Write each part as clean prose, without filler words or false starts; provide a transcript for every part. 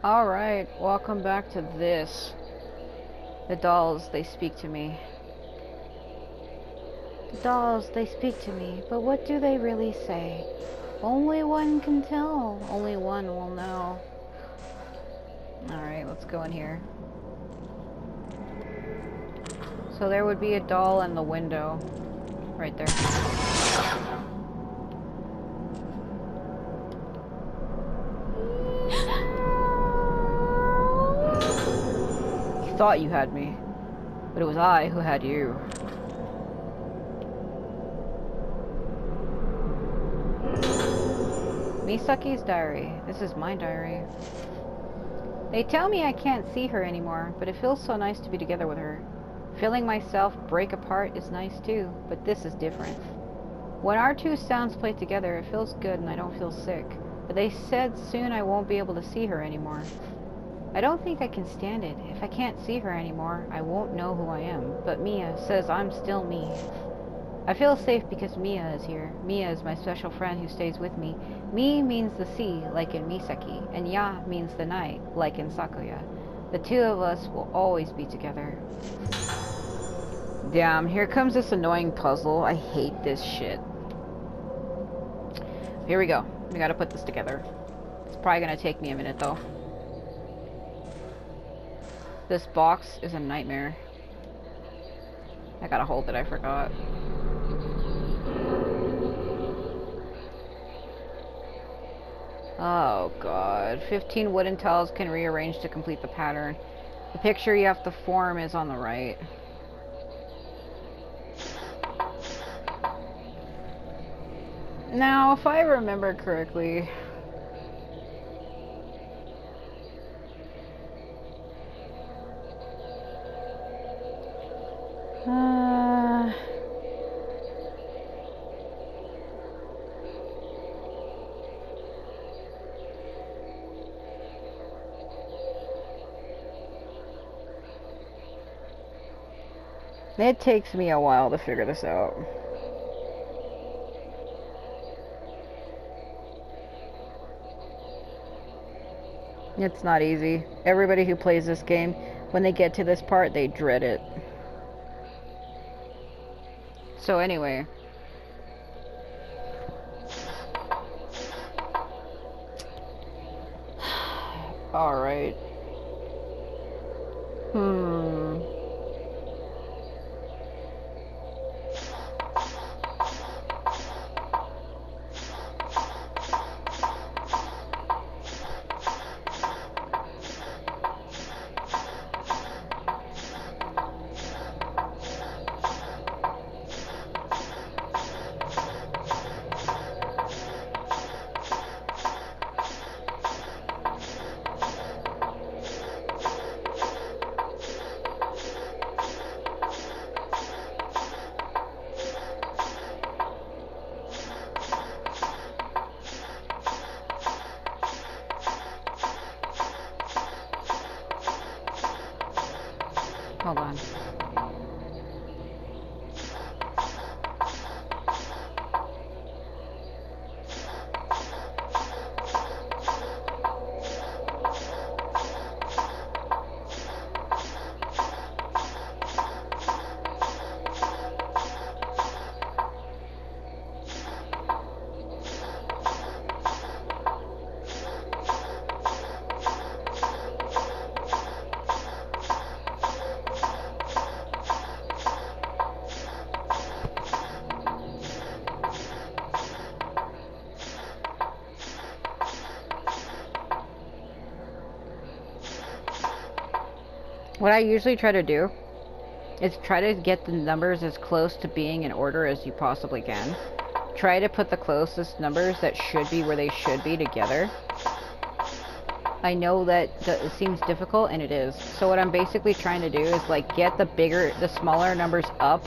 Alright, welcome back to this. The dolls, they speak to me. The dolls, they speak to me, but what do they really say? Only one can tell. Only one will know. Alright, let's go in here. So there would be a doll in the window. Right there. You thought you had me, but it was I who had you. Misaki's diary. This is my diary. They tell me I can't see her anymore, but it feels so nice to be together with her. Feeling myself break apart is nice too, but this is different. When our two sounds play together, it feels good and I don't feel sick. But they said soon I won't be able to see her anymore. I don't think I can stand it. If I can't see her anymore, I won't know who I am. But Mia says I'm still me. I feel safe because Mia is here. Mia is my special friend who stays with me. Mi means the sea, like in Misaki, and Ya means the night, like in Sakuya. The two of us will always be together. Damn, here comes this annoying puzzle. I hate this shit. Here we go. We gotta put this together. It's probably gonna take me a minute though. This box is a nightmare. I gotta hold it, I forgot. Oh god. 15 wooden tiles can rearrange to complete the pattern. The picture you have to form is on the right. Now, if I remember correctly... It takes me a while to figure this out. It's not easy. Everybody who plays this game, when they get to this part, they dread it. So anyway. Alright. Hold on. What I usually try to do is try to get the numbers as close to being in order as you possibly can. Try to put the closest numbers that should be where they should be together. I know that it seems difficult, and it is. So what I'm basically trying to do is like get the smaller numbers up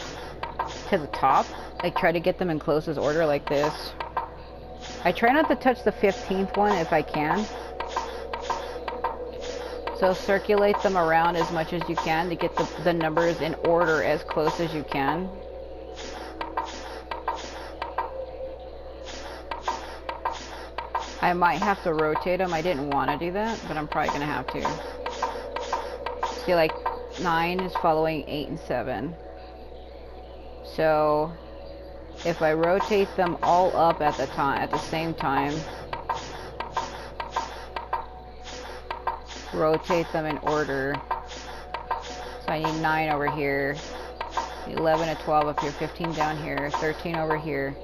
to the top. Like try to get them in closest order like this. I try not to touch the 15th one if I can. So circulate them around as much as you can to get the numbers in order as close as you can. I might have to rotate them. I didn't want to do that, but I'm probably going to have to. See, like, 9 is following 8 and 7. So, if I rotate them all up at the same time, rotate them in order. So I need 9 over here, 11 and 12 up here, 15 down here, 13 over here.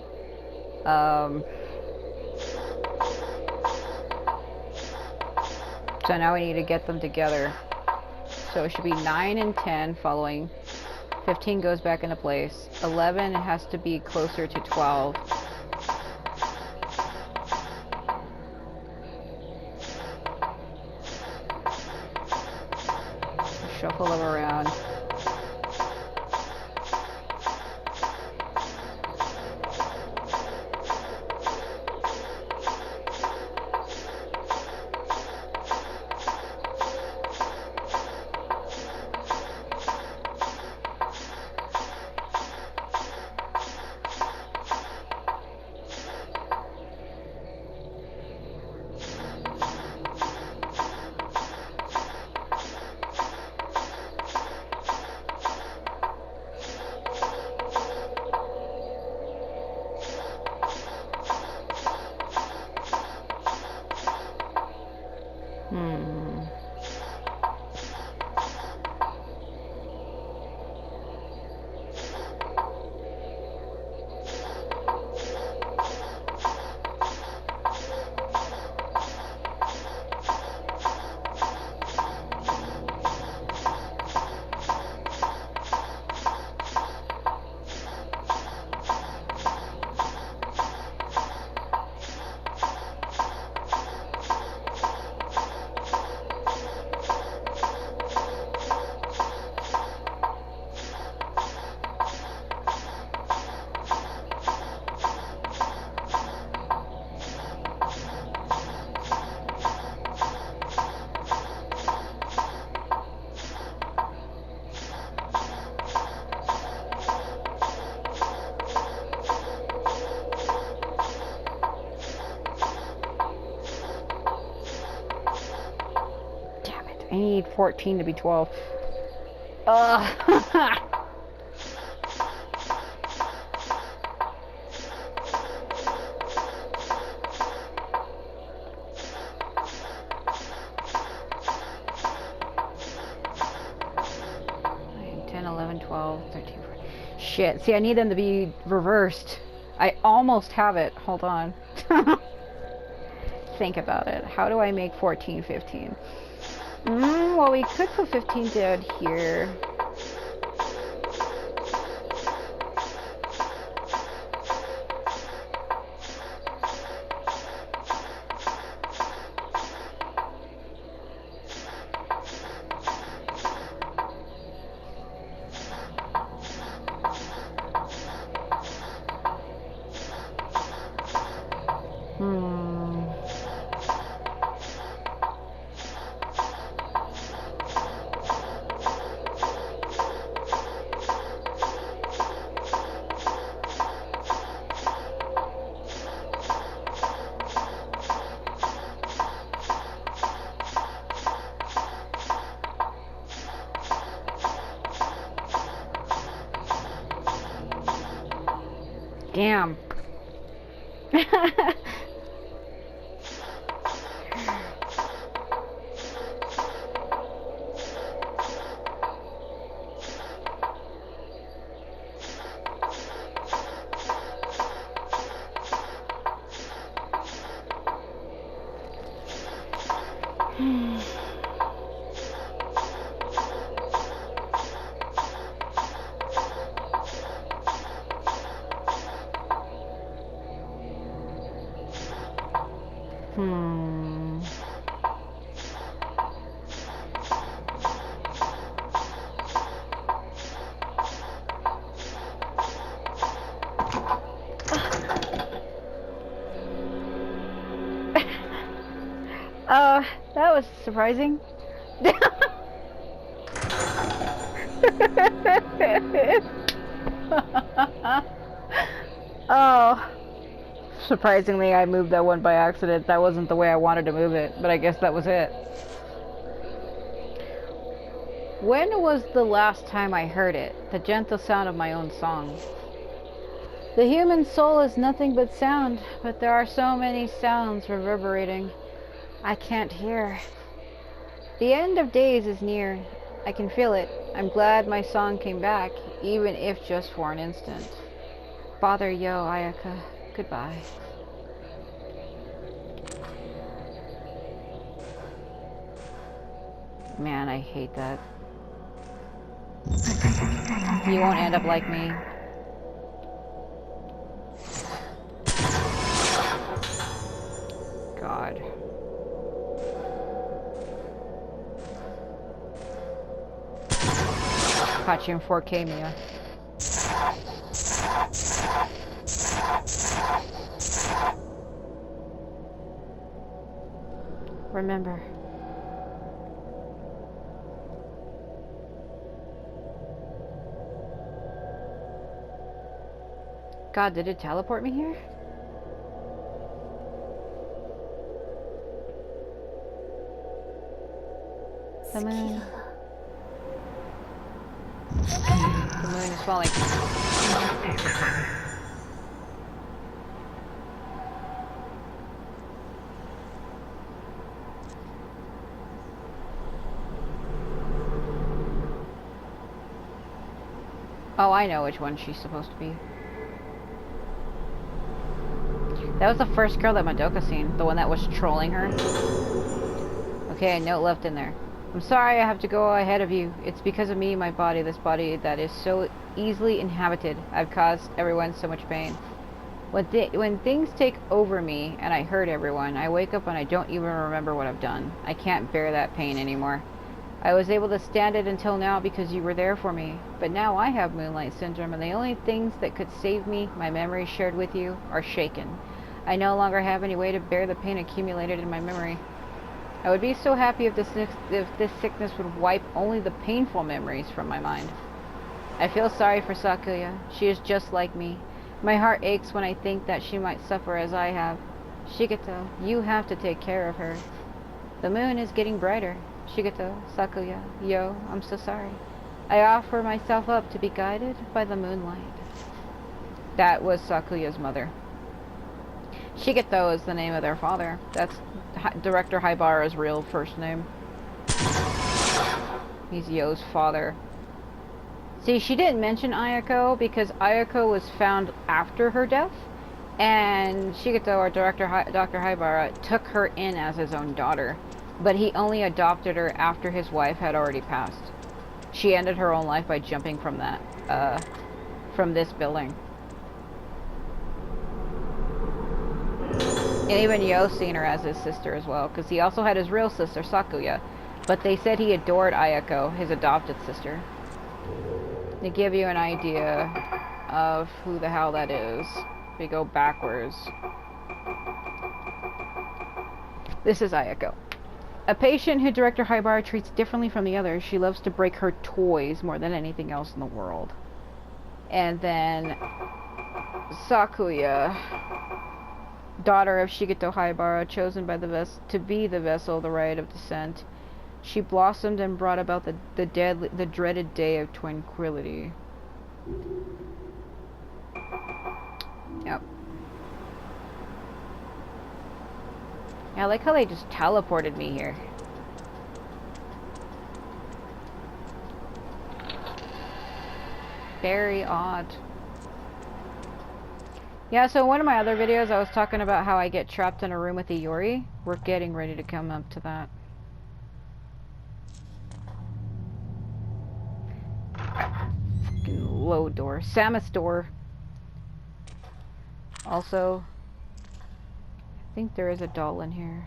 So now we need to get them together. So it should be 9 and 10 following. 15 goes back into place. 11 has to be closer to 12. Shuffle them around. I need 14 to be 12. Ugh. Shit. See, I need them to be reversed. I almost have it. Hold on. Think about it. How do I make 14, 15? Well, we could put 15 down here. Damn. That was surprising. Oh. Surprisingly, I moved that one by accident. That wasn't the way I wanted to move it, but I guess that was it. When was the last time I heard it? The gentle sound of my own song. The human soul is nothing but sound, but there are so many sounds reverberating. I can't hear. The end of days is near. I can feel it. I'm glad my song came back, even if just for an instant. Father Yo, Ayaka, goodbye. Man, I hate that. You won't end up like me. God. Caught you in 4K, Mia. Remember. God, did it teleport me here? The moon. The moon is falling. Oh, I know which one she's supposed to be. That was the first girl that Madoka seen. The one that was trolling her. Okay, a note left in there. I'm sorry I have to go ahead of you. It's because of me, my body, this body that is so easily inhabited. I've caused everyone so much pain. When things take over me and I hurt everyone, I wake up and I don't even remember what I've done. I can't bear that pain anymore. I was able to stand it until now because you were there for me. But now I have Moonlight Syndrome, and the only things that could save me, my memories shared with you, are shaken. I no longer have any way to bear the pain accumulated in my memory. I would be so happy if this sickness would wipe only the painful memories from my mind. I feel sorry for Sakuya. She is just like me. My heart aches when I think that she might suffer as I have. Shigeto, you have to take care of her. The moon is getting brighter. Shigeto, Sakuya, Yo, I'm so sorry. I offer myself up to be guided by the moonlight. That was Sakuya's mother. Shigeto is the name of their father. That's Director Haibara's real first name. He's Yo's father. See, she didn't mention Ayako because Ayako was found after her death, and Shigeto, or Dr. Haibara, took her in as his own daughter, but he only adopted her after his wife had already passed. She ended her own life by jumping from from this building. And even Yo seen her as his sister as well, because he also had his real sister, Sakuya, but they said he adored Ayako, his adopted sister. To give you an idea of who the hell that is, we go backwards. This is Ayako. A patient who Director Haibara treats differently from the others. She loves to break her toys more than anything else in the world. And then Sakuya, daughter of Shigeto Haibara, chosen by to be the vessel of the rite of descent. She blossomed and brought about the dreaded day of tranquility. Yep. Yeah, I like how they just teleported me here. Very odd. Yeah, so in one of my other videos I was talking about how I get trapped in a room with a Yori. We're getting ready to come up to that. Fucking low door. Samus door. Also, I think there is a doll in here.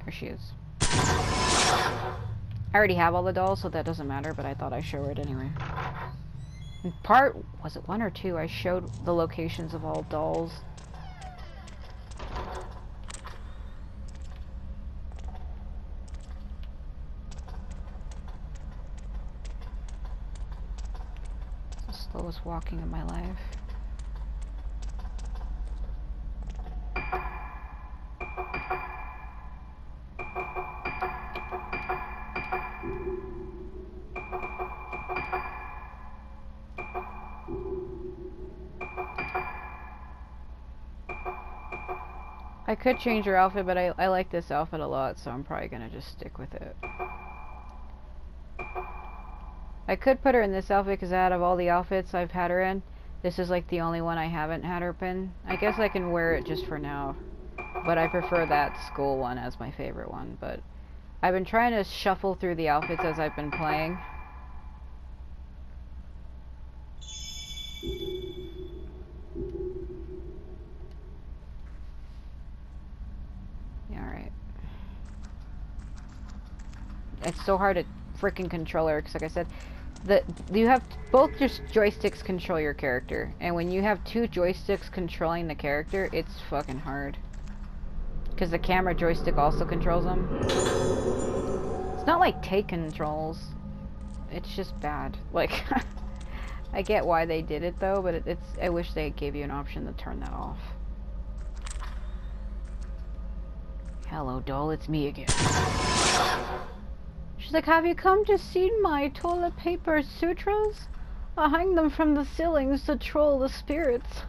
There she is. I already have all the dolls, so that doesn't matter, but I thought I'd show it anyway. In part, was it 1 or 2, I showed the locations of all dolls. It's the slowest walking in my life. could change her outfit, but I like this outfit a lot, so I'm probably gonna just stick with it. I could put her in this outfit because out of all the outfits I've had her in, this is like the only one I haven't had her in. I guess I can wear it just for now, but I prefer that school one as my favorite one. But I've been trying to shuffle through the outfits as I've been playing. Alright. It's so hard to freaking control her, because like I said, you have both just joysticks control your character, and when you have two joysticks controlling the character, it's fucking hard. Because the camera joystick also controls them. It's not like take controls. It's just bad. Like, I get why they did it though, but I wish they gave you an option to turn that off. Hello, doll, it's me again. She's like, have you come to see my toilet paper sutras? I hang them from the ceilings to troll the spirits.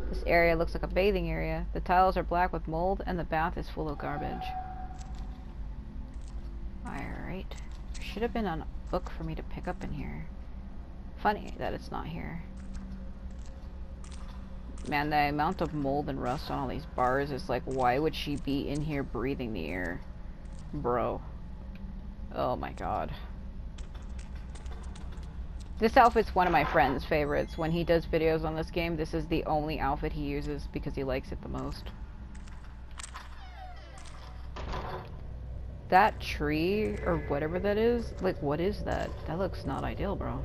This area looks like a bathing area. The tiles are black with mold, and the bath is full of garbage. Alright. There should have been a book for me to pick up in here. Funny that it's not here. Man, the amount of mold and rust on all these bars is like, why would she be in here breathing the air? Bro. Oh my god. This outfit's one of my friend's favorites. When he does videos on this game, this is the only outfit he uses because he likes it the most. That tree, or whatever that is, like, what is that? That looks not ideal, bro.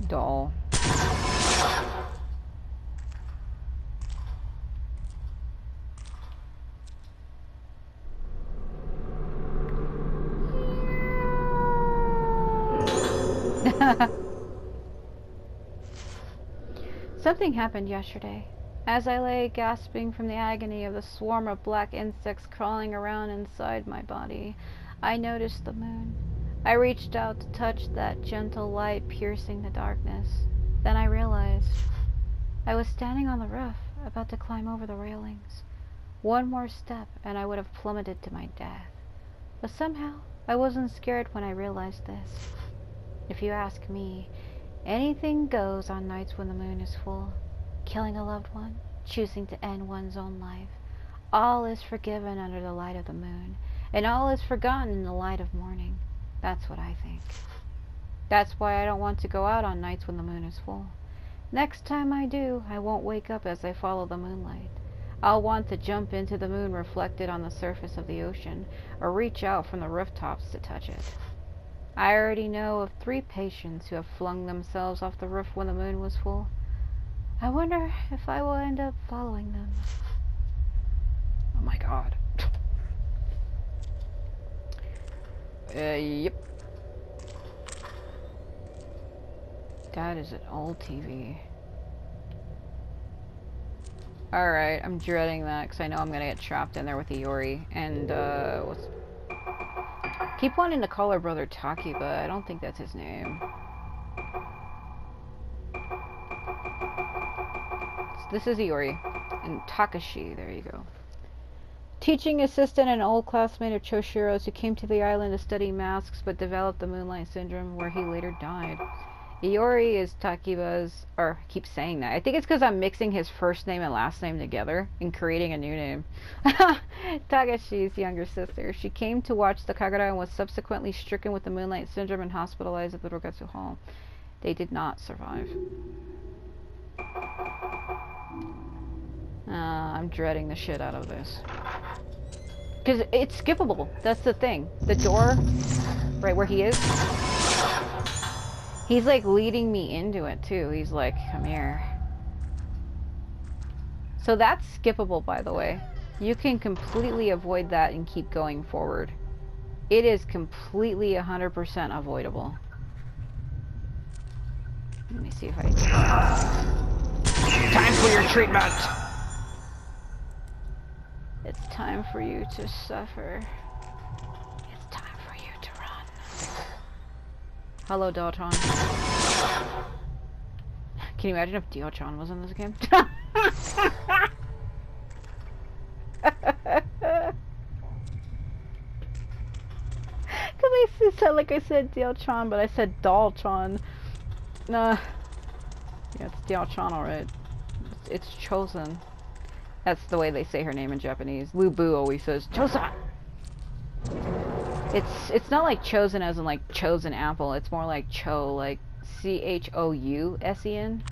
Doll. Something happened yesterday. As I lay gasping from the agony of the swarm of black insects crawling around inside my body, I noticed the moon. I reached out to touch that gentle light piercing the darkness. Then I realized I was standing on the roof, about to climb over the railings. One more step and I would have plummeted to my death. But somehow, I wasn't scared when I realized this. If you ask me, anything goes on nights when the moon is full. Killing a loved one, choosing to end one's own life. All is forgiven under the light of the moon, and all is forgotten in the light of morning. That's what I think. That's why I don't want to go out on nights when the moon is full. Next time I do, I won't wake up as I follow the moonlight. I'll want to jump into the moon reflected on the surface of the ocean, or reach out from the rooftops to touch it. I already know of 3 patients who have flung themselves off the roof when the moon was full. I wonder if I will end up following them. Oh my god. Yep. That is an old TV. Alright, I'm dreading that because I know I'm gonna get trapped in there with Iori. And, keep wanting to call her brother Taki, but I don't think that's his name. So this is Iori. And Takashi, there you go. Teaching assistant and old classmate of Choshiro's who came to the island to study masks but developed the Moonlight Syndrome where he later died. Iori is Takiba's, or I keep saying that. I think it's because I'm mixing his first name and last name together and creating a new name. Takashi's younger sister. She came to watch the Kagura and was subsequently stricken with the Moonlight Syndrome and hospitalized at the Rogatsu Hall. They did not survive. I'm dreading the shit out of this. Because it's skippable. That's the thing. The door, right where he is, he's like leading me into it too. He's like, come here. So that's skippable, by the way. You can completely avoid that and keep going forward. It is completely 100% avoidable. Let me see if I can. Time for your treatment! It's time for you to suffer. It's time for you to run. Hello, Daochan. Can you imagine if Daochan was in this game? Because I said, like I said Daochan, but I said Daochan. Nah. Yeah, it's Daochan, alright. It's Chosen. That's the way they say her name in Japanese. Lu Bu always says, Chosen! It's not like chosen as in like chosen apple. It's more like cho, like Chousen.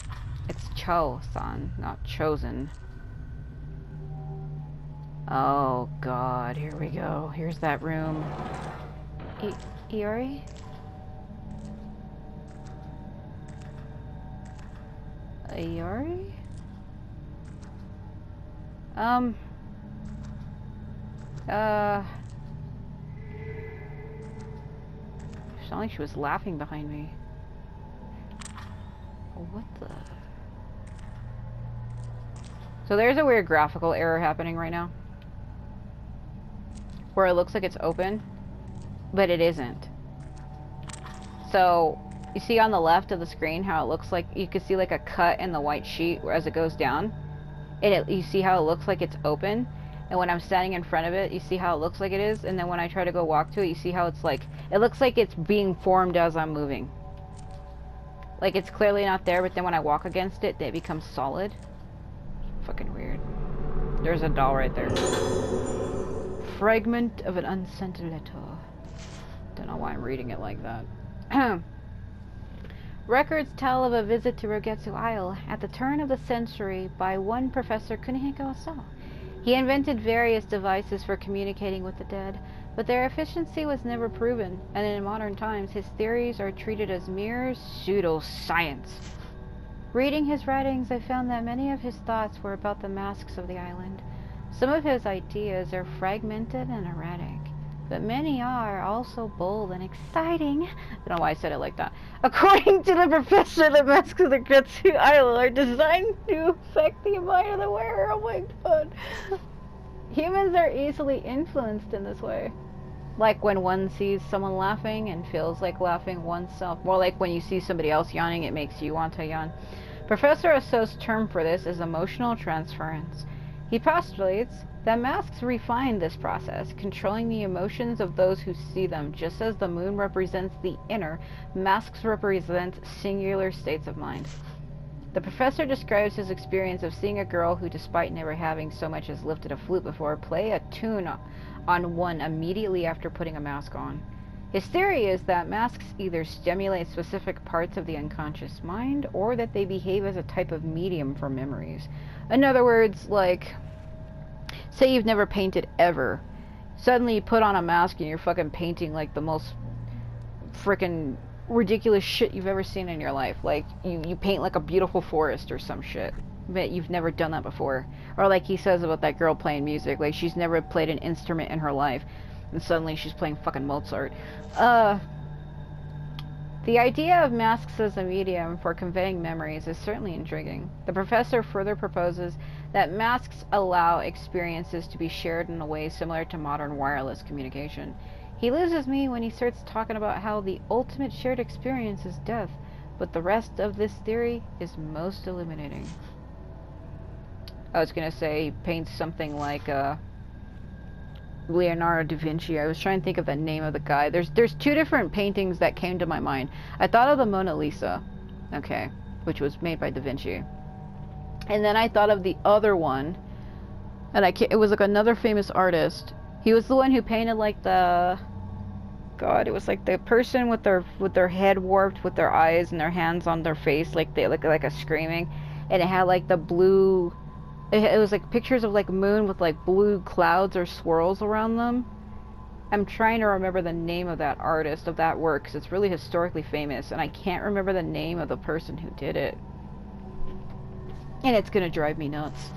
It's Cho-san, not chosen. Oh god, here we go. Here's that room. Iori? Iori? It sounded like she was laughing behind me. What the? So there's a weird graphical error happening right now. Where it looks like it's open, but it isn't. So, you see on the left of the screen how it looks like, you can see like a cut in the white sheet as it goes down. And you see how it looks like it's open. And when I'm standing in front of it, you see how it looks like it is. And then when I try to go walk to it, you see how it's like, it looks like it's being formed as I'm moving. Like it's clearly not there, but then when I walk against it, it becomes solid. Fucking weird. There's a doll right there. Fragment of an unsent letter. Don't know why I'm reading it like that. Records tell of a visit to Rogetsu Isle at the turn of the century by one Professor Kunihiko Aso. He invented various devices for communicating with the dead, but their efficiency was never proven, and in modern times his theories are treated as mere pseudoscience. Reading his writings, I found that many of his thoughts were about the masks of the island. Some of his ideas are fragmented and erratic, but many are also bold and exciting. I don't know why I said it like that. According to the professor, the masks of the Rogetsu Isle are designed to affect the mind of the wearer. Oh my god. Humans are easily influenced in this way. Like when one sees someone laughing and feels like laughing oneself. More like when you see somebody else yawning, it makes you want to yawn. Professor Aso's term for this is emotional transference. He postulates that masks refine this process, controlling the emotions of those who see them. Just as the moon represents the inner, masks represent singular states of mind. The professor describes his experience of seeing a girl who, despite never having so much as lifted a flute before, play a tune on one immediately after putting a mask on. His theory is that masks either stimulate specific parts of the unconscious mind, or that they behave as a type of medium for memories. In other words, like, say you've never painted ever. Suddenly you put on a mask and you're fucking painting like the most freaking ridiculous shit you've ever seen in your life. Like, you paint like a beautiful forest or some shit. But you've never done that before. Or like he says about that girl playing music. Like, she's never played an instrument in her life. And suddenly she's playing fucking Mozart. The idea of masks as a medium for conveying memories is certainly intriguing. The professor further proposes that masks allow experiences to be shared in a way similar to modern wireless communication. He loses me when he starts talking about how the ultimate shared experience is death, but the rest of this theory is most illuminating. I was gonna say he paints something like Leonardo da Vinci. I was trying to think of the name of the guy. There's two different paintings that came to my mind. I thought of the Mona Lisa, okay, which was made by da Vinci. And then I thought of the other one, and it was like another famous artist. He was the one who painted like the, God, it was like the person with their head warped, with their eyes and their hands on their face, like they look like a screaming, and it had like the blue. It was like pictures of like moon with like blue clouds or swirls around them. I'm trying to remember the name of that artist, of that work, because it's really historically famous, and I can't remember the name of the person who did it. And it's gonna drive me nuts.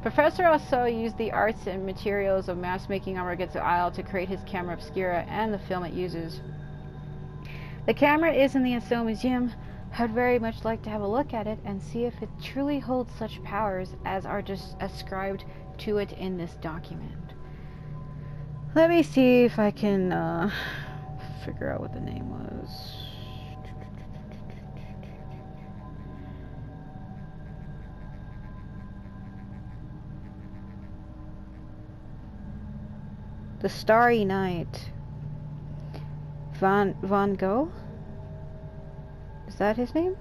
Professor Aso used the arts and materials of mask making on Rogetsu Isle to create his camera obscura and the film it uses. The camera is in the Aso Museum. I'd very much like to have a look at it and see if it truly holds such powers as are just ascribed to it in this document. Let me see if I can figure out what the name was. The Starry Night. Van Gogh? Is that his name?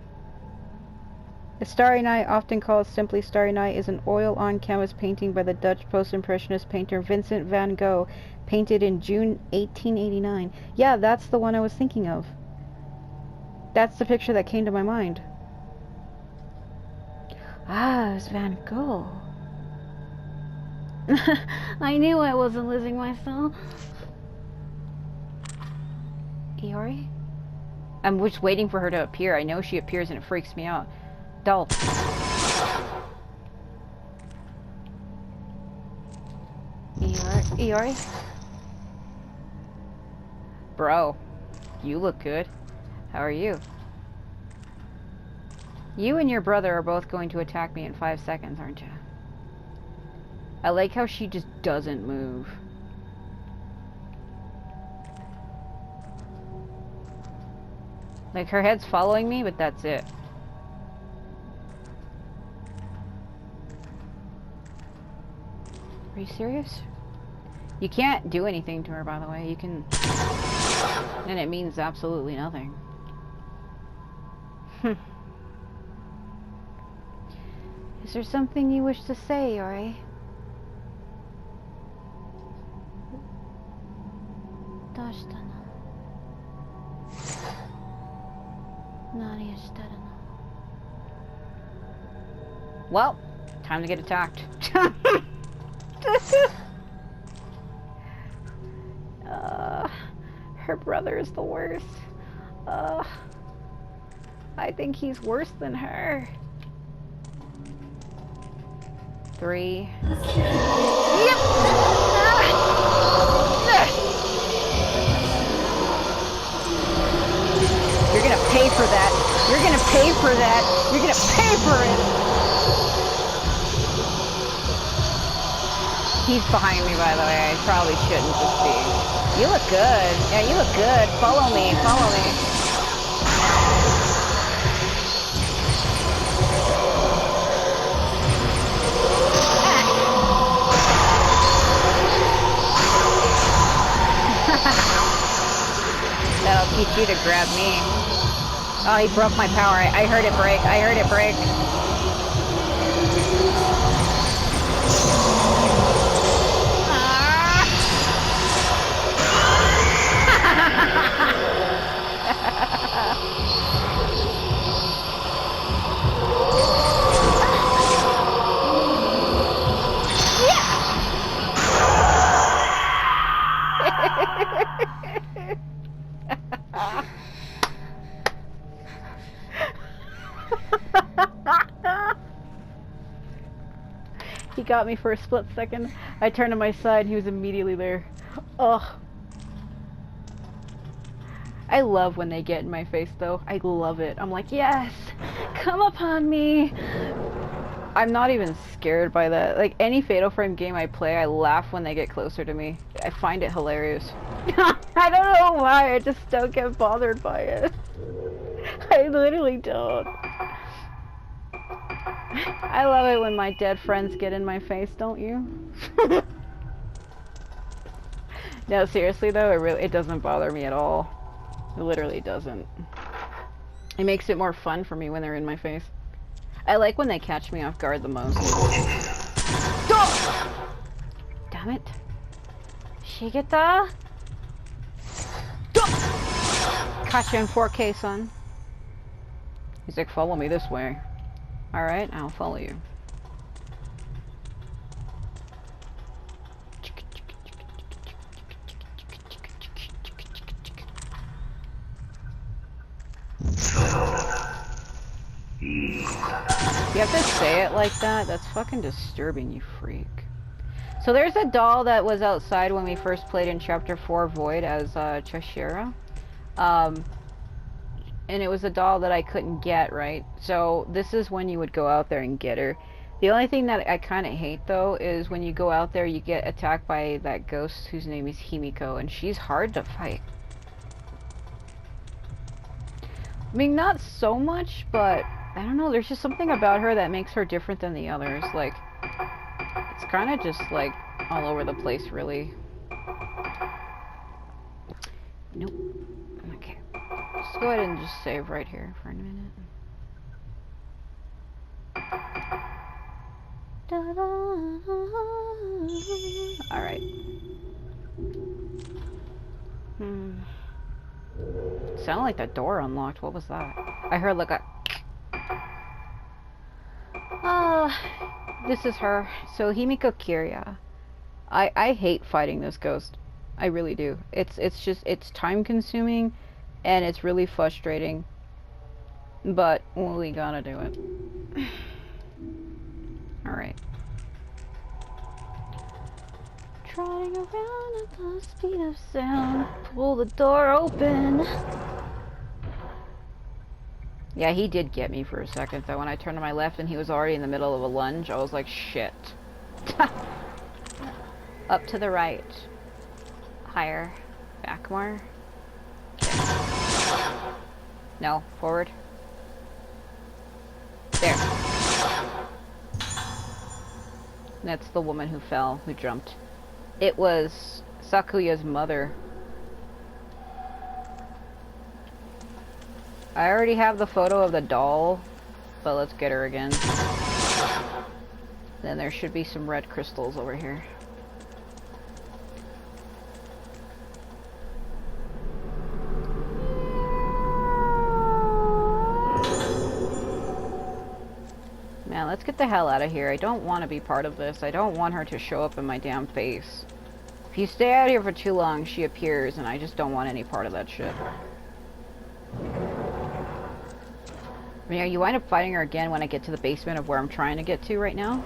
The Starry Night, often called simply Starry Night, is an oil-on-canvas painting by the Dutch post-impressionist painter Vincent van Gogh, painted in June 1889. Yeah, that's the one I was thinking of. That's the picture that came to my mind. Ah, it was Van Gogh. I knew I wasn't losing myself. Iori? I'm just waiting for her to appear. I know she appears and it freaks me out. Doll. Iori? Bro, you look good. How are you? You and your brother are both going to attack me in 5 seconds, aren't you? I like how she just doesn't move. Like, her head's following me, but that's it. Are you serious? You can't do anything to her, by the way. You can... And it means absolutely nothing. Is there something you wish to say, Yori? Well, time to get attacked. Her brother is the worst. I think he's worse than her. 3. Yep! You're gonna pay for that. You're gonna pay for that. You're gonna pay for it. He's behind me, by the way. I probably shouldn't just be. You look good. Yeah, you look good. Follow me. Follow me. That'll teach you to grab me. Oh, he broke my power. I heard it break. I heard it break. He got me for a split second. I turned to my side, he was immediately there. Ugh. I love when they get in my face, though. I love it. I'm like, yes! Come upon me! I'm not even scared by that. Like, any Fatal Frame game I play, I laugh when they get closer to me. I find it hilarious. I don't know why, I just don't get bothered by it. I literally don't. I love it when my dead friends get in my face, don't you? No, seriously though, it doesn't bother me at all. It literally doesn't. It makes it more fun for me when they're in my face. I like when they catch me off guard the most. Oh! Damn it. Shigeta? Caught you in 4K, son. He's like, follow me this way. Alright, I'll follow you. You have to say it like that? That's fucking disturbing, you freak. So there's a doll that was outside when we first played in Chapter 4 Void as Chashira. And it was a doll that I couldn't get, right? So this is when you would go out there and get her. The only thing that I kind of hate, though, is when you go out there, you get attacked by that ghost whose name is Himiko, and she's hard to fight. I mean, not so much, but I don't know, there's just something about her that makes her different than the others. Like, it's kind of just, like, all over the place, really. Nope. Okay. Let's go ahead and just save right here for a minute. Alright. Sounded like the door unlocked. What was that? I heard like a... this is her. So Himiko Kirya. I hate fighting this ghost. I really do. It's just, it's time consuming and it's really frustrating. But we gotta do it. Alright. Trotting around at the speed of sound. Pull the door open. Yeah, he did get me for a second though. When I turned to my left and he was already in the middle of a lunge, I was like, shit. Up to the right. Higher. Back more. No, forward. There. That's the woman who fell, who jumped. It was Sakuya's mother. I already have the photo of the doll, but let's get her again. Then there should be some red crystals over here. Man, let's get the hell out of here. I don't want to be part of this. I don't want her to show up in my damn face. If you stay out here for too long, she appears, and I just don't want any part of that shit. Yeah, you wind up fighting her again when I get to the basement of where I'm trying to get to right now.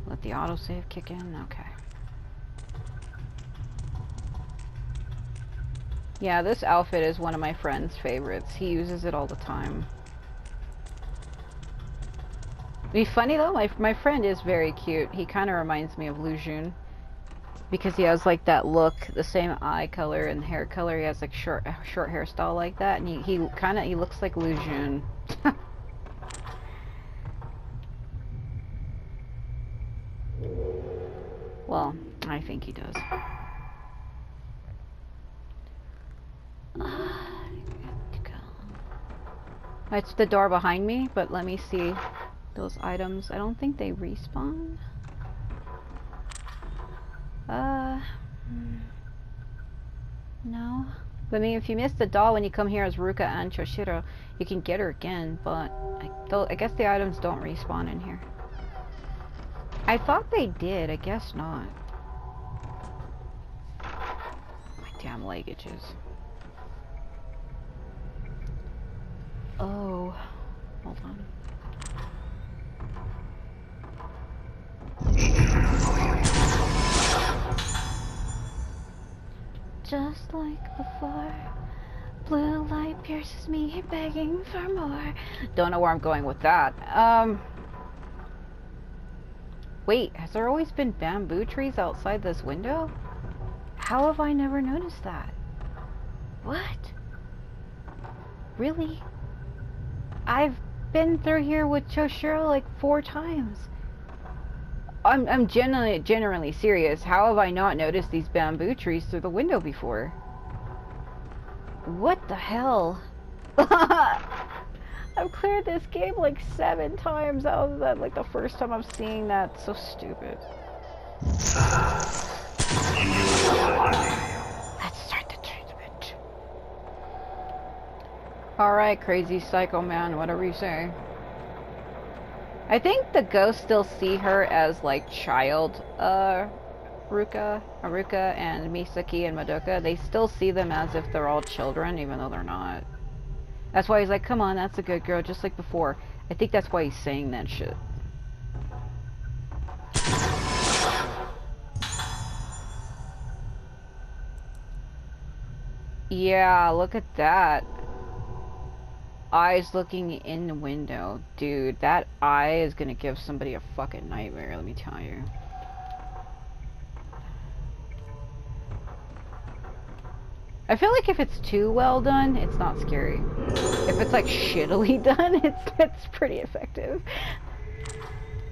Let the autosave kick in? Okay. Yeah, this outfit is one of my friend's favorites. He uses it all the time. It'd be funny though, my friend is very cute. He kind of reminds me of Lu Jun. Because he has like that look, the same eye color and hair color. He has like short hairstyle like that, and he looks like Lu Jun. Well, I think he does. It's the door behind me, but let me see those items. I don't think they respawn. No. I mean, if you miss the doll when you come here as Ruka and Choshiro, you can get her again, but I guess the items don't respawn in here. I thought they did, I guess not. My damn leggages. Oh, hold on. Just like before, blue light pierces me, begging for more. Don't know where I'm going with that. Wait, has there always been bamboo trees outside this window? How have I never noticed that? What? Really? I've been through here with Choshiro like 4 times. I'm genuinely serious. How have I not noticed these bamboo trees through the window before? What the hell? I've cleared this game like 7 times. How is that like the first time I'm seeing that? So stupid. Let's start the treatment. Alright, crazy psycho man, whatever you say. I think the ghosts still see her as like child Haruka and Misaki and Madoka. They still see them as if they're all children, even though they're not. That's why he's like, come on, that's a good girl, just like before. I think that's why he's saying that shit. Yeah, look at that. Eyes looking in the window. Dude, that eye is gonna give somebody a fucking nightmare, let me tell you. I feel like if it's too well done, it's not scary. If it's like shittily done, it's pretty effective.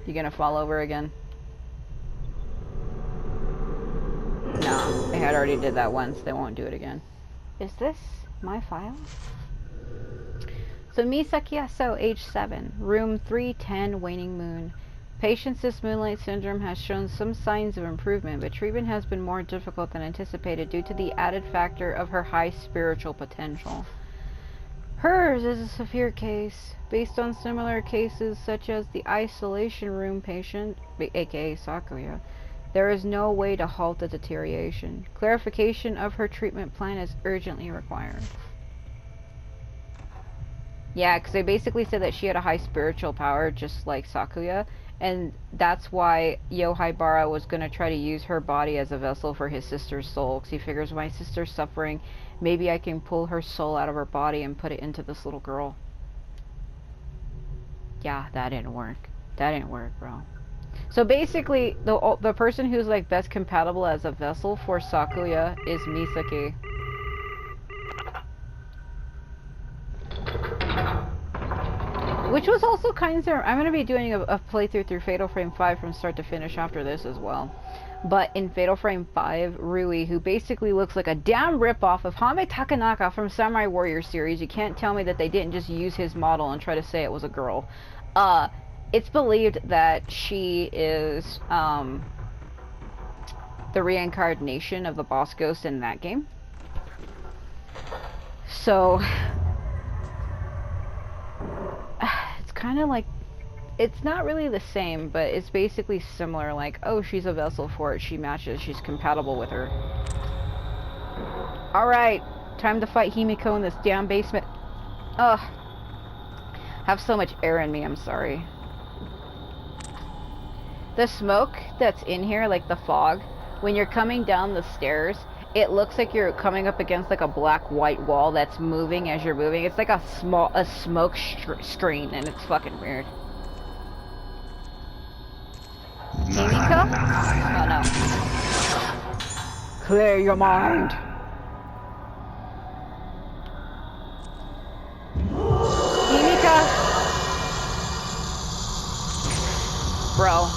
You gonna fall over again? They had already did that once. They won't do it again. Is this my file? So Misaki Succumbs, age 7, room 310, waning moon. Patient's Moonlight Syndrome has shown some signs of improvement, but treatment has been more difficult than anticipated due to the added factor of her high spiritual potential. Hers is a severe case, based on similar cases such as the isolation room patient, aka Sakuya. There is no way to halt the deterioration. Clarification of her treatment plan is urgently required. Yeah, because they basically said that she had a high spiritual power, just like Sakuya, and that's why Yohaibara was going to try to use her body as a vessel for his sister's soul, because he figures, my sister's suffering, maybe I can pull her soul out of her body and put it into this little girl. Yeah, that didn't work. That didn't work, bro. So basically, the person who's like best compatible as a vessel for Sakuya is Misaki. Which was also kind of... I'm going to be doing a playthrough through Fatal Frame 5 from start to finish after this as well. But in Fatal Frame 5, Rui, who basically looks like a damn ripoff of Hame Takanaka from Samurai Warrior series, you can't tell me that they didn't just use his model and try to say it was a girl. It's believed that she is the reincarnation of the boss ghost in that game. So... it's kind of like, it's not really the same, but it's basically similar, like, oh, she's a vessel for it, she matches, she's compatible with her. Alright, time to fight Himiko in this damn basement. Ugh. Have so much air in me, I'm sorry. The smoke that's in here, like the fog, when you're coming down the stairs, it looks like you're coming up against like a black-white wall that's moving as you're moving. It's like a smoke screen, and it's fucking weird. Himiko? Oh no. Clear your mind. Himiko? Bro.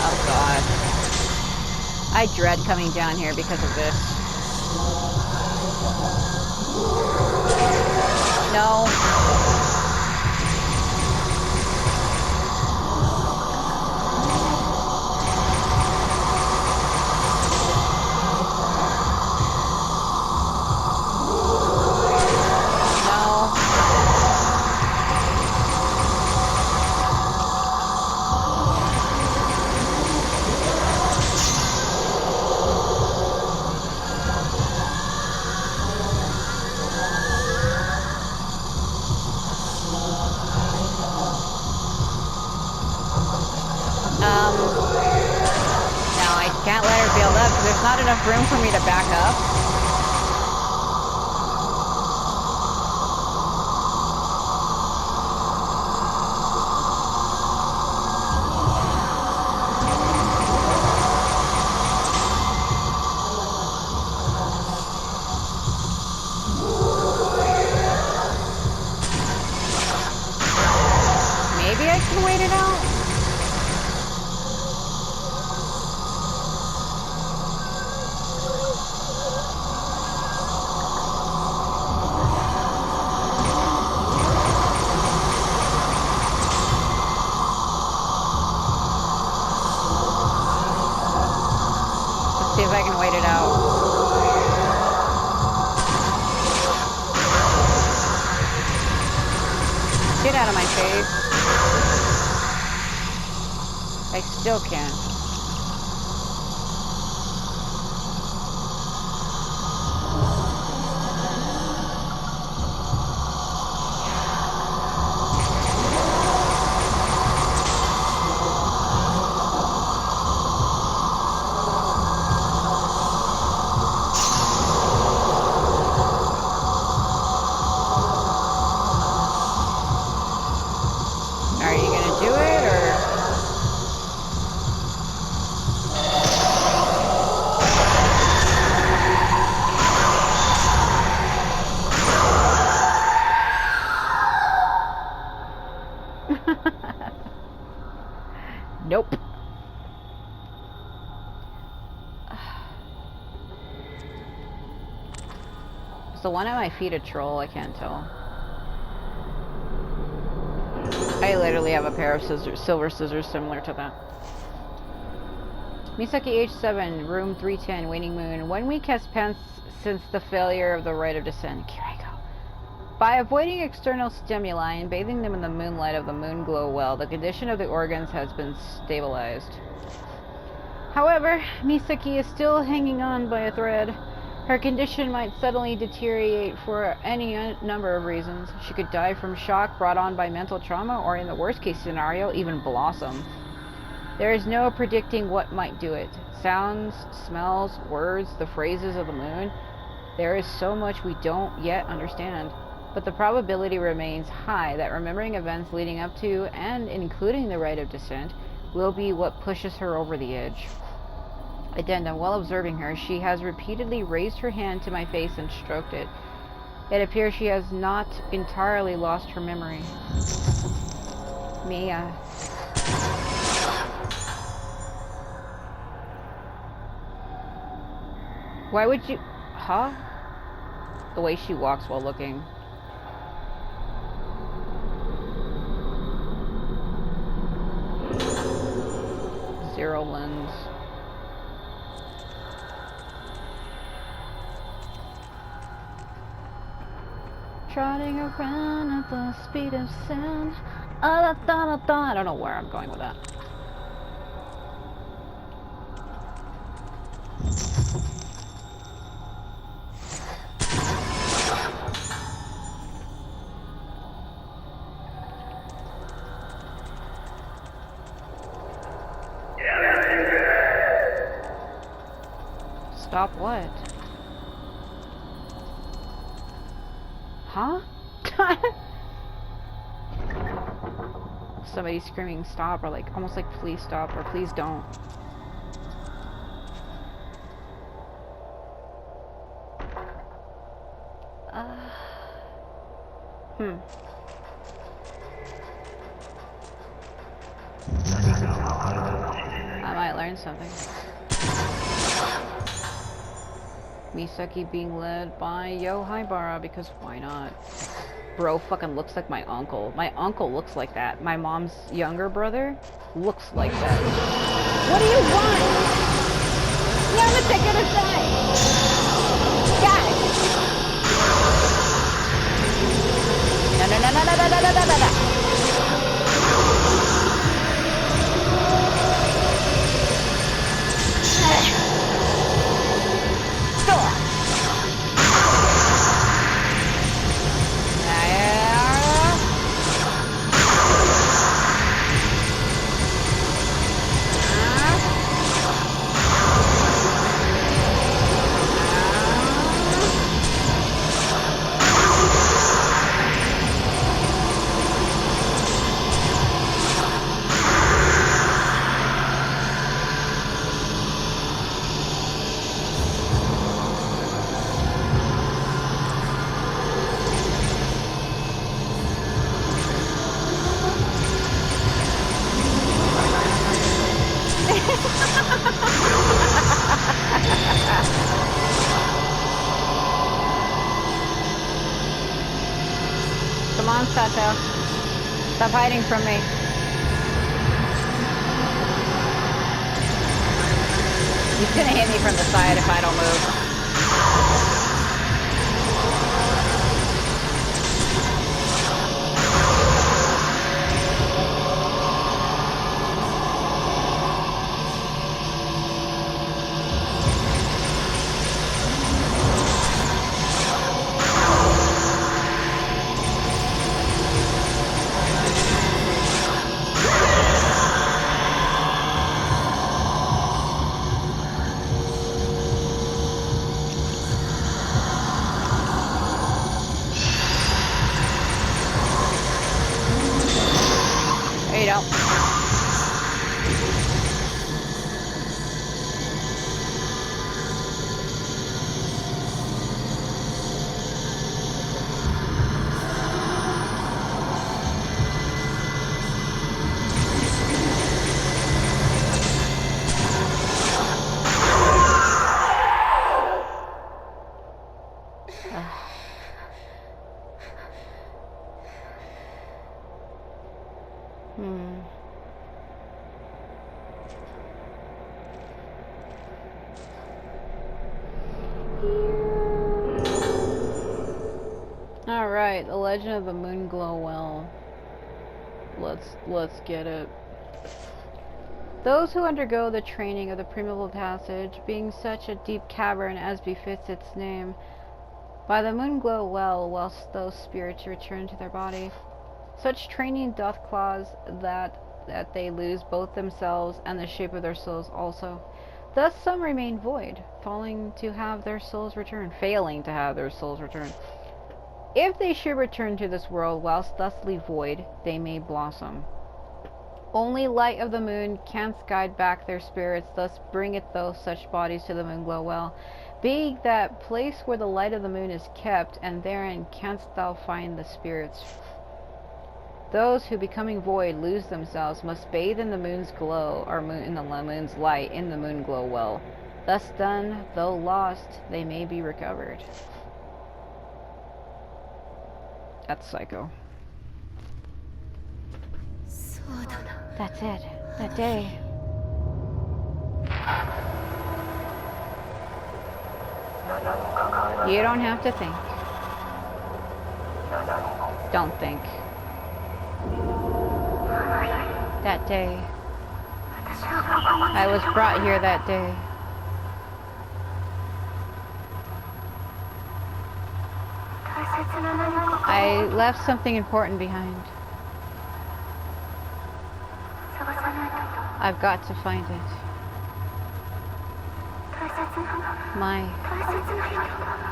Oh god. I dread coming down here because of this. No. Can't let her build up because there's not enough room for me to back up. Maybe I can wait it out. See if I can wait it out. Get out of my face. I still can't. Is the one at my feet a troll? I can't tell. I literally have a pair of scissors, silver scissors similar to that. Misaki age 7, room 310, waning moon. 1 week has passed since the failure of the rite of descent. Kiriko. By avoiding external stimuli and bathing them in the moonlight of the moon glow well, the condition of the organs has been stabilized. However, Misaki is still hanging on by a thread. Her condition might suddenly deteriorate for any number of reasons. She could die from shock brought on by mental trauma, or in the worst case scenario, even blossom. There is no predicting what might do it. Sounds, smells, words, the phrases of the moon. There is so much we don't yet understand. But the probability remains high that remembering events leading up to, and including the rite of descent, will be what pushes her over the edge. Addendum. While observing her, she has repeatedly raised her hand to my face and stroked it. It appears she has not entirely lost her memory. Mia. Why would you... Huh? The way she walks while looking. Zero lens. Trotting around at the speed of sound. I don't know where I'm going with that. Stop what? Huh? Somebody screaming stop, or like almost like please stop, or please don't. I might learn something. Misaki being led by Yo Haibara, because why not? Bro fucking looks like my uncle. My uncle looks like that. My mom's younger brother looks like that. What do you want? Yeah, I'm gonna take it aside. Guys! No. Come on, Sato. Stop hiding from me. He's gonna hit me from the side if I don't move. Alright, the Legend of the Moonglow Well. Let's get it. Those who undergo the training of the primeval passage, being such a deep cavern as befits its name, by the Moonglow Well, whilst those spirits return to their body. Such training doth cause that they lose both themselves and the shape of their souls also. Thus some remain void, failing to have their souls return. If they should return to this world whilst thusly void, they may blossom. Only light of the moon canst guide back their spirits, thus bringeth those such bodies to the Moonglow Well, being that place where the light of the moon is kept, and therein canst thou find the spirits. Those who, becoming void, lose themselves, must bathe in the moon's glow, or in the moon's light, in the Moonglow Well. Thus done, though lost, they may be recovered. That's psycho. That's it. That day. You don't have to think. Don't think. That day. I was brought here that day. I left something important behind. I've got to find it.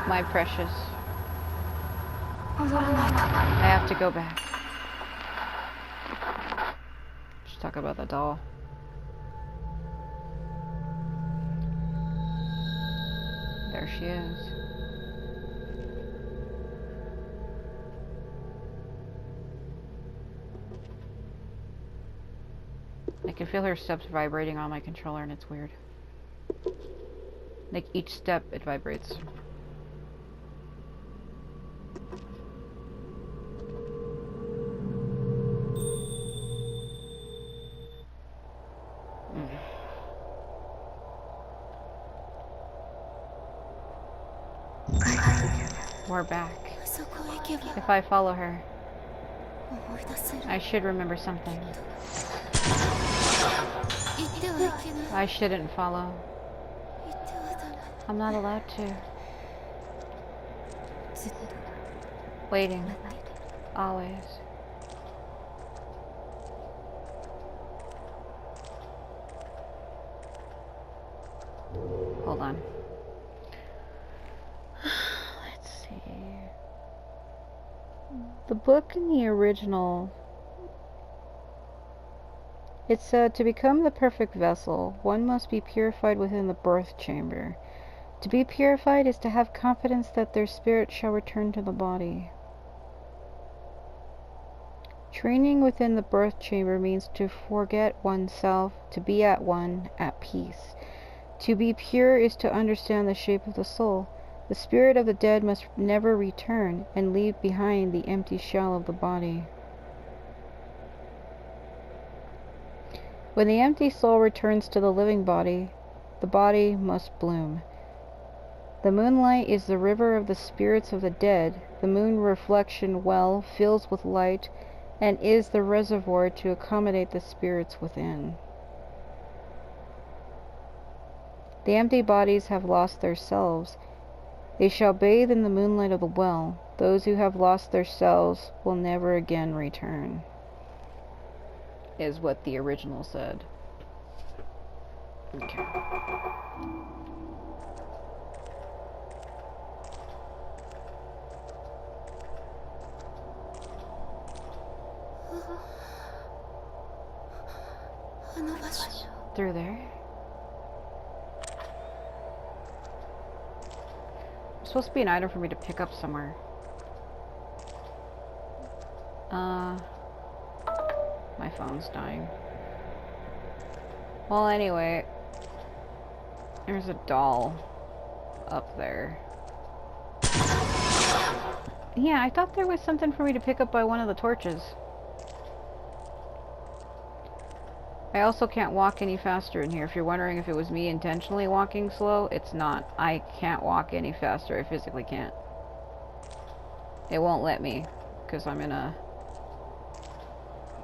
My precious. I have to go back. Let's talk about the doll. There she is. I can feel her steps vibrating on my controller, and it's weird. Like each step, it vibrates. We're back. If I follow her, I should remember something. I shouldn't follow. I'm not allowed to. Waiting. Always. Hold on. Let's see. The book in the original, it said, to become the perfect vessel, one must be purified within the birth chamber. To be purified is to have confidence that their spirit shall return to the body. Training within the birth chamber means to forget oneself, to be at one, at peace. To be pure is to understand the shape of the soul. The spirit of the dead must never return and leave behind the empty shell of the body. When the empty soul returns to the living body, the body must bloom. The moonlight is the river of the spirits of the dead. The moon reflection well fills with light and is the reservoir to accommodate the spirits within. The empty bodies have lost their selves. They shall bathe in the moonlight of the well. Those who have lost their selves will never again return, is what the original said. Okay. Through there. It's supposed to be an item for me to pick up somewhere. My phone's dying. Well, anyway, there's a doll up there. Yeah, I thought there was something for me to pick up by one of the torches. I also can't walk any faster in here. If you're wondering if it was me intentionally walking slow, it's not. I can't walk any faster. I physically can't. It won't let me because I'm in a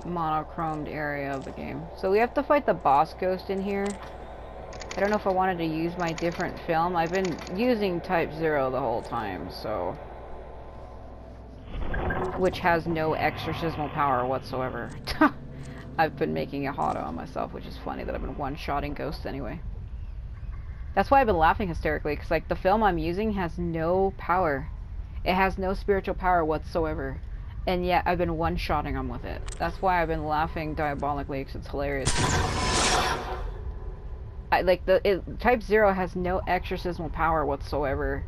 monochromed area of the game. So we have to fight the boss ghost in here. I don't know if I wanted to use my different film. I've been using Type 0 the whole time, so... Which has no exorcismal power whatsoever. I've been making it harder on myself, which is funny that I've been one-shotting ghosts anyway. That's why I've been laughing hysterically, because like the film I'm using has no power. It has no spiritual power whatsoever. And yet I've been one-shotting them with it. That's why I've been laughing diabolically, because it's hilarious. Type 0 has no exorcismal power whatsoever.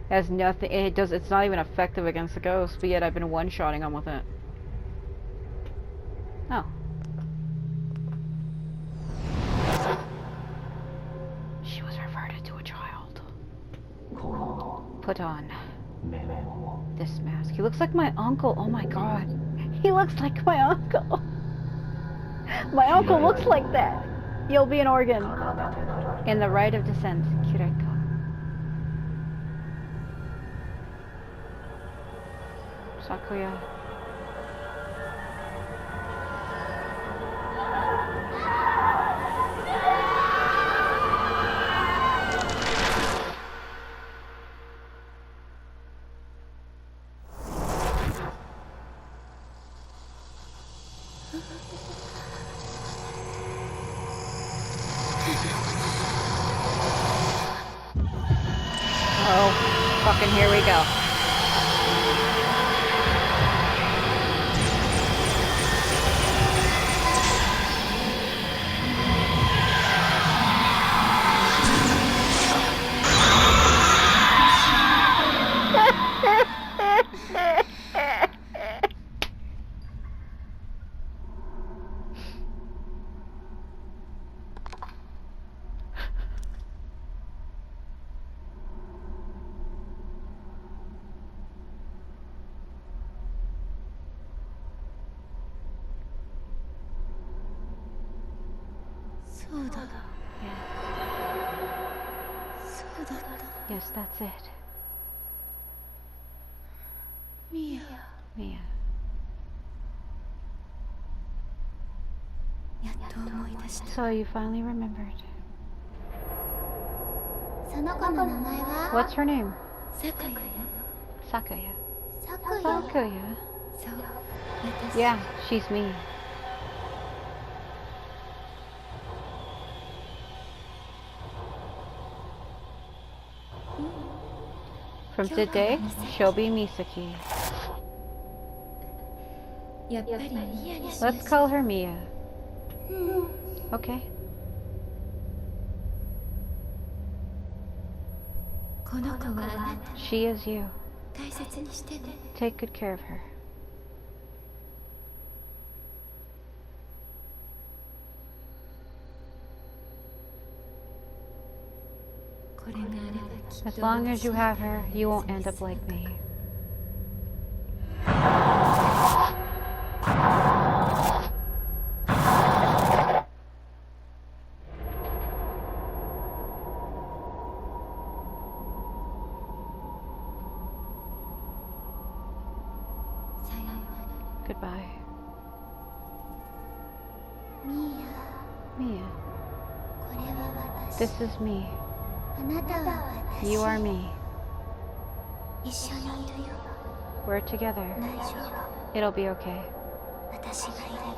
It has nothing. It's not even effective against the ghost, but yet I've been one-shotting them with it. Oh. She was reverted to a child. Put on this mask. He looks like my uncle. Oh my god. He looks like my uncle. My uncle looks like that. You'll be an organ. In the rite of descent, Kireko. Sakuya. Oh, fucking here we go. Yes, that's it. Mia. So you finally remembered. What's her name? Sakuya. Sakuya. Yeah, she's me. From today, she'll be Misaki. Let's call her Mia. Okay. She is you. Take good care of her. As long as you have her, you won't end up like me. Goodbye. Mia. This is me. You are me. We're together. It'll be okay.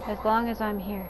As long as I'm here.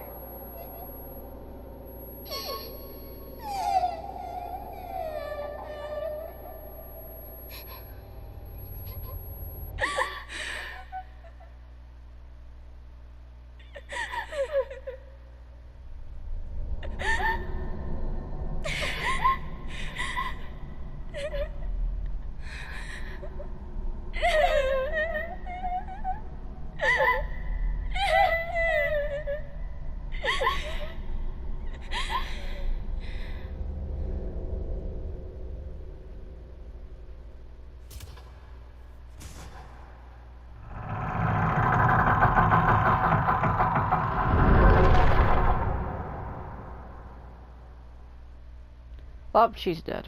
Oh, she's dead.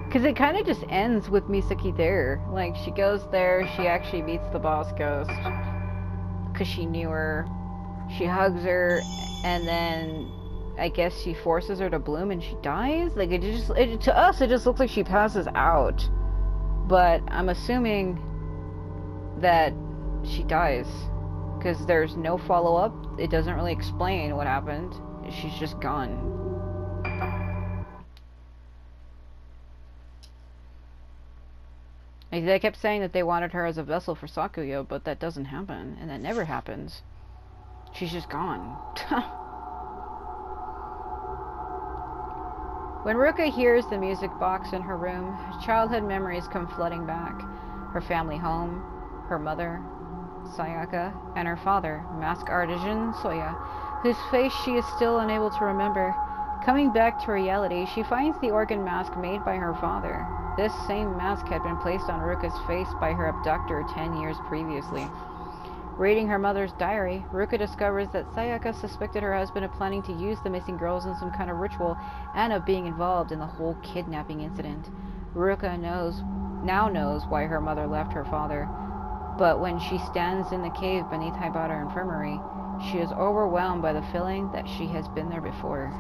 Because it kind of just ends with Misaki there. Like, she goes there, she actually meets the boss ghost. Because she knew her. She hugs her, and then I guess she forces her to bloom and she dies? Like, to us, it just looks like she passes out. But I'm assuming that she dies. Because there's no follow-up. It doesn't really explain what happened. She's just gone. Like, they kept saying that they wanted her as a vessel for Sakuya, but that doesn't happen. And that never happens. She's just gone. When Ruka hears the music box in her room, childhood memories come flooding back. Her family home, her mother, Sayaka, and her father, mask artisan Soya, whose face she is still unable to remember. Coming back to reality, she finds the organ mask made by her father. This same mask had been placed on Ruka's face by her abductor 10 years previously. Reading her mother's diary, Ruka discovers that Sayaka suspected her husband of planning to use the missing girls in some kind of ritual and of being involved in the whole kidnapping incident. Ruka now knows why her mother left her father, but when she stands in the cave beneath Haibara Infirmary, she is overwhelmed by the feeling that she has been there before.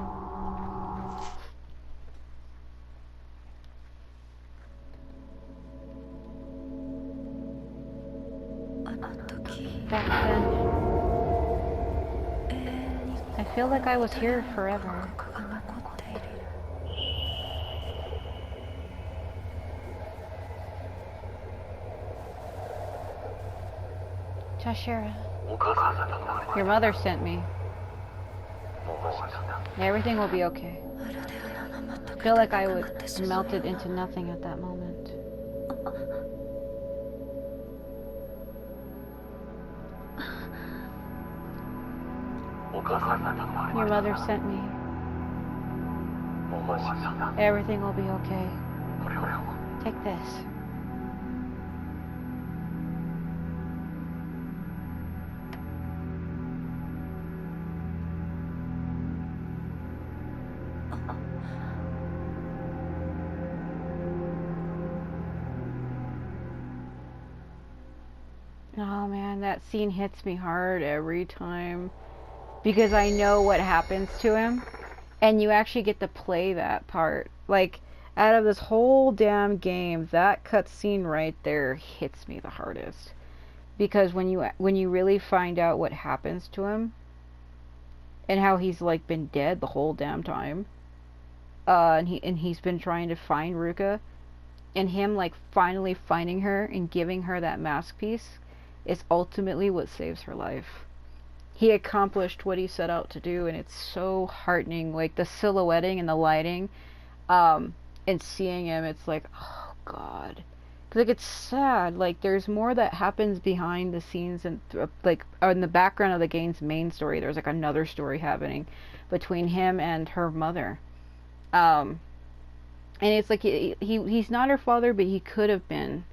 Back then, I feel like I was here forever. Toshiro, your mother sent me. Everything will be okay. I feel like I was melted into nothing at that moment. Your mother sent me. Everything will be okay. Take this. Oh man, that scene hits me hard every time. Because I know what happens to him. And you actually get to play that part. Like, out of this whole damn game, that cutscene right there hits me the hardest. Because when you really find out what happens to him, and how he's like been dead the whole damn time, and he's been trying to find Ruka, and him like finally finding her and giving her that mask piece is ultimately what saves her life. He accomplished what he set out to do, and it's so heartening. Like the silhouetting and the lighting, and seeing him, it's like, oh god. Like, it's sad. Like, there's more that happens behind the scenes, and like in the background of the game's main story. There's like another story happening between him and her mother. And it's like he's not her father, but he could have been,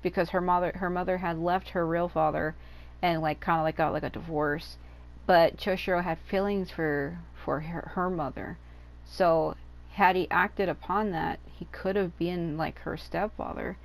because her mother had left her real father. And like kind of like got like a divorce, but Choshiro had feelings for her mother, so had he acted upon that, he could have been like her stepfather.